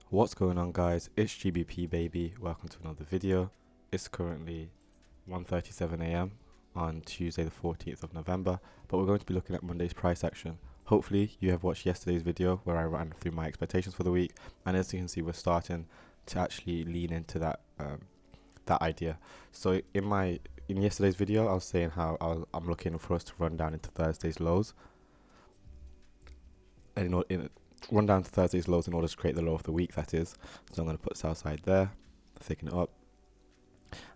What's going on, guys? It's GBP baby. Welcome to another video. It's currently 1:37 a.m. on Tuesday the 14th of November, but we're going to be looking at Monday's price action. Hopefully you have watched yesterday's video where I ran through my expectations for the week, and as you can see, we're starting to actually lean into that idea. So in yesterday's video, I was saying how I'm looking for us to run down into Thursday's lows, and run down to Thursday's lows in order to create the low of the week, that is. So I'm going to put sell side there, thicken it up,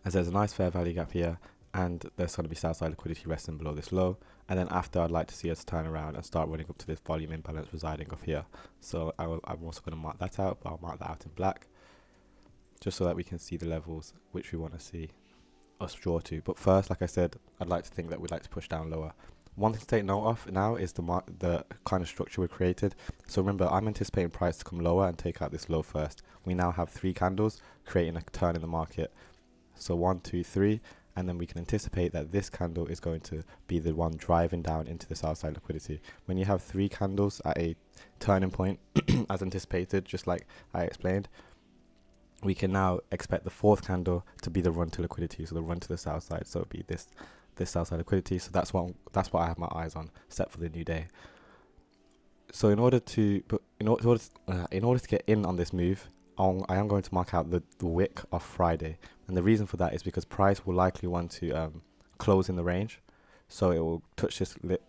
as there's a nice fair value gap here, and there's going to be sell side liquidity resting below this low, and then after I'd like to see us turn around and start running up to this volume imbalance residing off here. So I'm also going to mark that out, but I'll mark that out in black just so that we can see the levels which we want to see us draw to. But first, like I said, I'd like to think that we'd like to push down lower. One thing to take note of now is the kind of structure we've created. So remember, I'm anticipating price to come lower and take out this low first. We now have 3 candles creating a turn in the market. So 1, 2, 3, and then we can anticipate that this candle is going to be the one driving down into the sell side liquidity. When you have 3 candles at a turning point, as anticipated, just like I explained, we can now expect the 4th candle to be the run to liquidity, so the run to the sell side. So it'll be this sell side liquidity. So that's what I have my eyes on set for the new day. So in order to get in on this move, I am going to mark out the wick of Friday, and the reason for that is because price will likely want to close in the range, so it will touch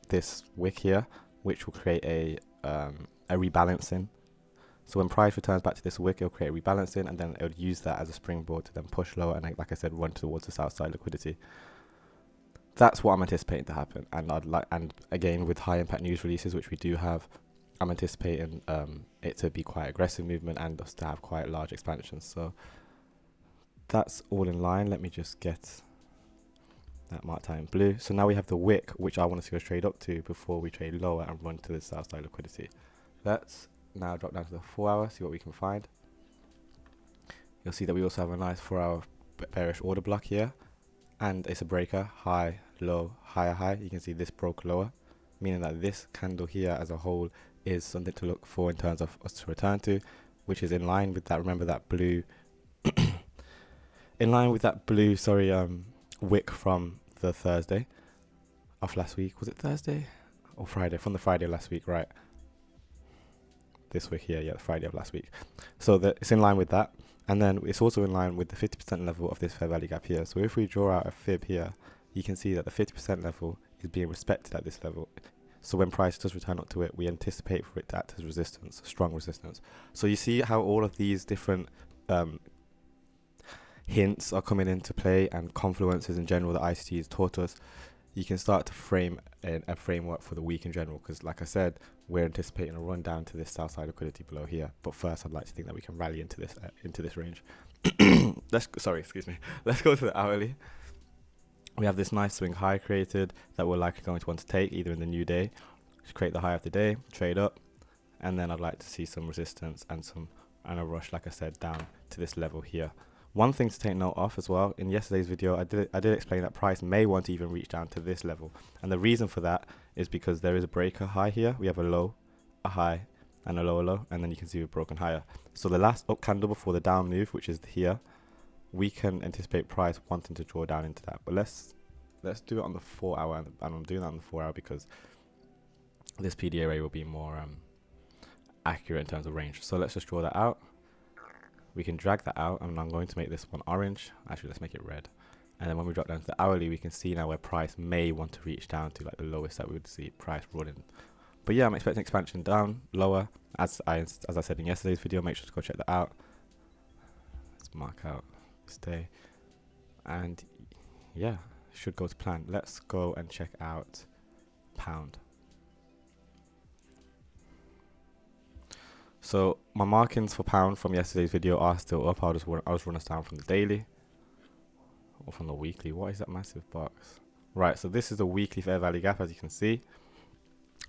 this wick here, which will create a rebalancing. So when price returns back to this wick, it'll create a rebalancing, and then it would use that as a springboard to then push lower and, like I said, run towards the south side liquidity. That's what I'm anticipating to happen, and again, with high impact news releases, which we do have, I'm anticipating it to be quite aggressive movement and us to have quite large expansions. So that's all in line. Let me just get that marked out in blue. So now we have the wick, which I want to see us trade up to before we trade lower and run to the south side liquidity. Let's now drop down to the 4 hour, see what we can find. You'll see that we also have a nice 4 hour bearish order block here, and it's a breaker, high, low, higher, high. You can see this broke lower, meaning that this candle here as a whole is something to look for in terms of us to return to, which is in line with that. Remember that blue in line with that blue wick from the Thursday of last week. Was it Thursday or Friday? From the Friday of last week, right? This wick here, yeah, the Friday of last week. So it's in line with that, and then it's also in line with the 50% level of this fair value gap here. So if we draw out a fib here, you can see that the 50% level is being respected at this level. So when price does return up to it, we anticipate for it to act as resistance, strong resistance. So you see how all of these different hints are coming into play, and confluences in general that ICT has taught us. You can start to frame a framework for the week in general, because like I said, we're anticipating a run down to this south side liquidity below here. But first, I'd like to think that we can rally into this range. Let's go to the hourly. We have this nice swing high created that we're likely going to want to take either in the new day to create the high of the day, trade up, and then I'd like to see some resistance and a rush, like I said, down to this level here. One thing to take note of as well, in yesterday's video, I did explain that price may want to even reach down to this level. And the reason for that is because there is a breaker high here. We have a low, a high, and a lower low, and then you can see we've broken higher. So the last up candle before the down move, which is here, we can anticipate price wanting to draw down into that. But let's do it on the 4 hour, and I'm doing that on the 4 hour because this PDA array will be more accurate in terms of range. So let's just draw that out. We can drag that out, and I'm going to make this one orange. Actually, let's make it red. And then when we drop down to the hourly, we can see now where price may want to reach down to like the lowest that we would see price running. But yeah, I'm expecting expansion down, lower. As I said in yesterday's video, make sure to go check that out. Let's mark out stay. And yeah, should go to plan. Let's go and check out pound. So my markings for pound from yesterday's video are still up. I'll just run us down from the daily or from the weekly. What is that massive box? Right, so this is the weekly fair value gap, as you can see.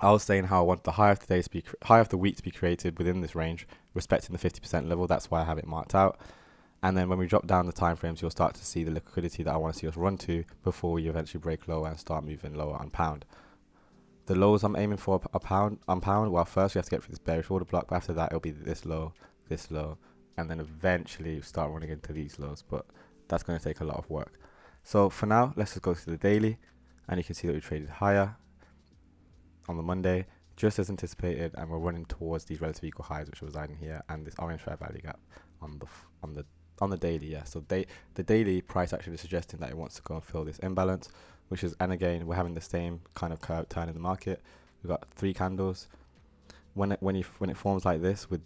I was saying how I want the high of the week to be created within this range, respecting the 50% level. That's why I have it marked out. And then when we drop down the time frames, you'll start to see the liquidity that I want to see us run to before we eventually break lower and start moving lower on pound. The lows I'm aiming for on pound. Well, first we have to get through this bearish order block, but after that it'll be this low, this low, and then eventually start running into these lows, but that's going to take a lot of work. So for now, let's just go to the daily, and you can see that we traded higher on the Monday, just as anticipated, and we're running towards these relative equal highs, which are residing here, and this orange fair value gap on the daily. Yeah, so the daily price actually is suggesting that it wants to go and fill this imbalance, which is, and again, we're having the same kind of curve turn in the market. We've got 3 candles. When it forms like this, with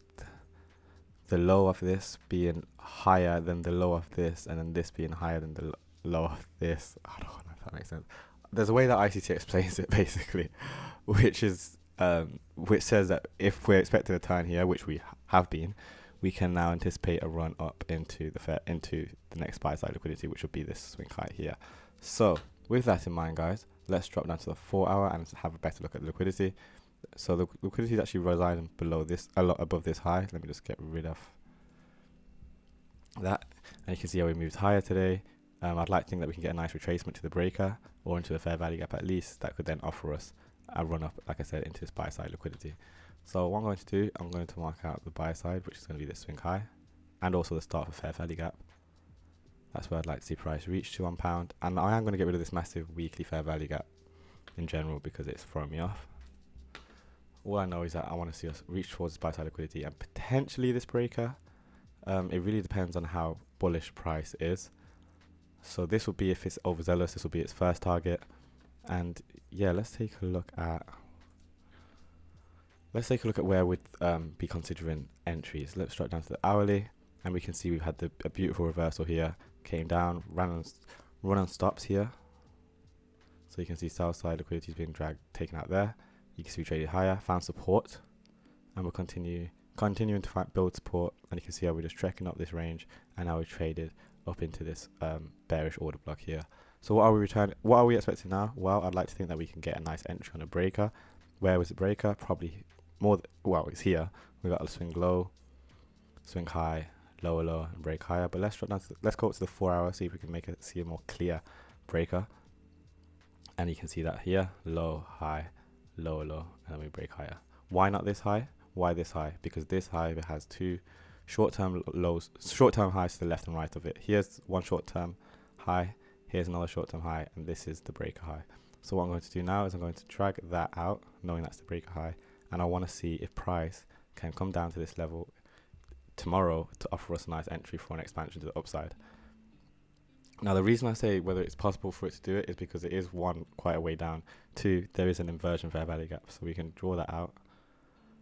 the low of this being higher than the low of this, and then this being higher than the low of this, I don't know if that makes sense. There's a way that ICT explains it basically, which is which says that if we're expecting a turn here, which we have been, we can now anticipate a run up into the next buy side liquidity, which will be this swing high here. So with that in mind, guys, let's drop down to the 4 hour and have a better look at the liquidity. So the liquidity is actually residing below this, a lot above this high. Let me just get rid of that, and you can see how we moved higher today. I'd like to think that we can get a nice retracement to the breaker or into a fair value gap at least. That could then offer us a run up, like I said, into this buy side liquidity. So what I'm going to do, I'm going to mark out the buy side, which is going to be this swing high, and also the start of a fair value gap. That's where I'd like to see price reach to £1, and I am going to get rid of this massive weekly fair value gap in general because it's throwing me off. All I know is that I want to see us reach towards this buy side liquidity and potentially this breaker. It really depends on how bullish price is. So this will be, if it's overzealous, this will be its first target. And yeah, let's take a look at where we'd be considering entries. Let's drop down to the hourly, and we can see we've had a beautiful reversal here. Came down, run on stops here. So you can see sell side liquidity is being taken out there. You can see we traded higher, found support, and we'll continuing to build support. And you can see how we're just trekking up this range, and now we traded up into this bearish order block here. So what are we expecting now? Well, I'd like to think that we can get a nice entry on a breaker. Where was the breaker? Probably it's here. We got a swing low, swing high, lower low, and break higher. But let's go up to the 4 hour, see if we can see a more clear breaker. And you can see that here, low, high, lower low, and then we break higher. Why not this high? Why this high? Because this high has 2 short-term highs to the left and right of it. Here's one short-term high, here's another short-term high, and this is the breaker high. So what I'm going to do now is I'm going to drag that out, knowing that's the breaker high, and I want to see if price can come down to this level tomorrow to offer us a nice entry for an expansion to the upside. Now, the reason I say whether it's possible for it to do it is because it is, 1, quite a way down, 2, there is an inversion fair value gap, so we can draw that out,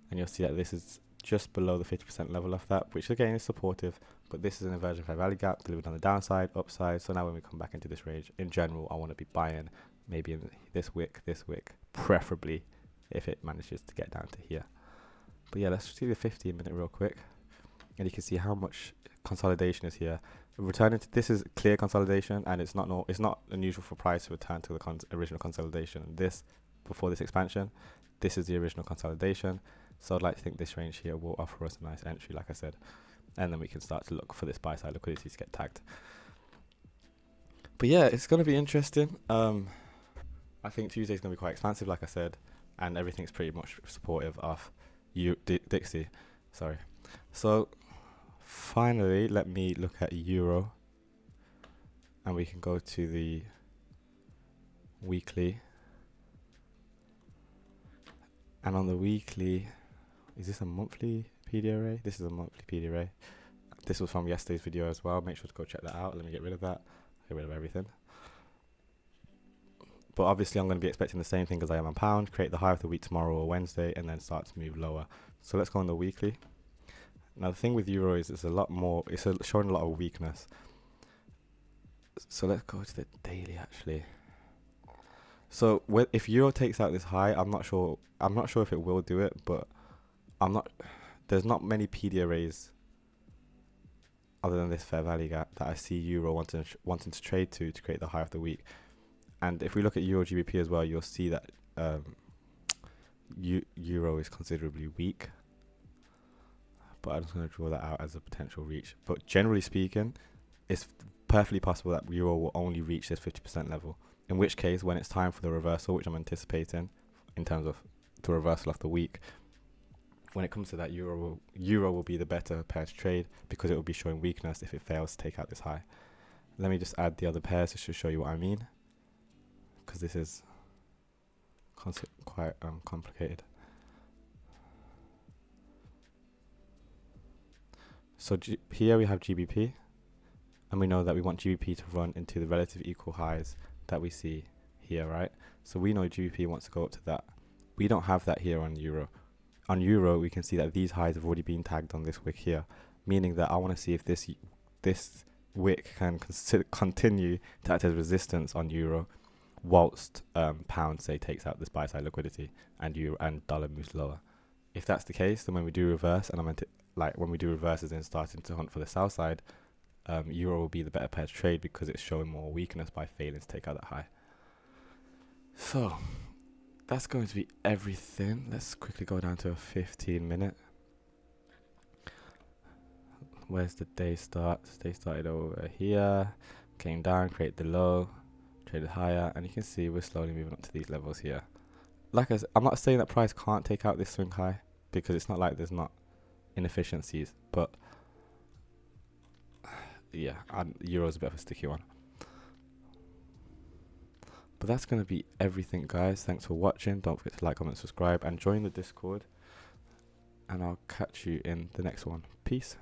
and you'll see that this is just below the 50% level of that, which again is supportive, but this is an inversion fair value gap delivered on the downside, upside. So now when we come back into this range, in general, I want to be buying maybe in this wick, preferably if it manages to get down to here. But yeah, let's see the 15-minute real quick, and you can see how much consolidation is here. Returning to this is clear consolidation, and it's not unusual for price to return to the original consolidation. And this, before this expansion, this is the original consolidation. So I'd like to think this range here will offer us a nice entry, like I said, and then we can start to look for this buy side liquidity to get tagged. But yeah, it's going to be interesting. I think Tuesday is going to be quite expansive, like I said, and everything's pretty much supportive of DXY. Sorry. So finally, let me look at euro, and we can go to the weekly. And on the weekly, is this a monthly PD array? This is a monthly PD array. This was from yesterday's video as well. Make sure to go check that out. Let me get rid of that. Get rid of everything. But obviously, I'm going to be expecting the same thing as I am on pound. Create the high of the week tomorrow or Wednesday, and then start to move lower. So let's go on the weekly. Now the thing with euro is it's a lot more. It's showing a lot of weakness. So let's go to the daily actually. So if euro takes out this high, I'm not sure if it will do it, but there's not many PD arrays other than this fair value gap that I see euro wanting to trade to create the high of the week. And if we look at euro GBP as well, you'll see that euro is considerably weak. But I'm just going to draw that out as a potential reach. But generally speaking, it's perfectly possible that euro will only reach this 50% level. In which case, when it's time for the reversal, which I'm anticipating in terms of the reversal of the week, when it comes to that, euro will be the better pair to trade because it will be showing weakness if it fails to take out this high. Let me just add the other pairs just to show you what I mean, because this is quite complicated. So here we have GBP, and we know that we want GBP to run into the relative equal highs that we see here, right? So we know GBP wants to go up to that. We don't have that here on euro. On euro, we can see that these highs have already been tagged on this wick here, meaning that I want to see if this wick can continue to act as resistance on euro, whilst pound say takes out this buy side liquidity and euro and dollar moves lower. If that's the case, then when we do reverse, and when we do reverses and starting to hunt for the sell side, euro will be the better pair to trade because it's showing more weakness by failing to take out that high. So that's going to be everything. Let's quickly go down to a 15-minute. Where's the day start? Day started over here, came down, create the low, traded higher, and you can see we're slowly moving up to these levels here. Like I said, I'm not saying that price can't take out this swing high, because it's not like there's not inefficiencies, but yeah, euro's a bit of a sticky one. But that's going to be everything, guys. Thanks for watching. Don't forget to like, comment, subscribe, and join the Discord. And I'll catch you in the next one. Peace.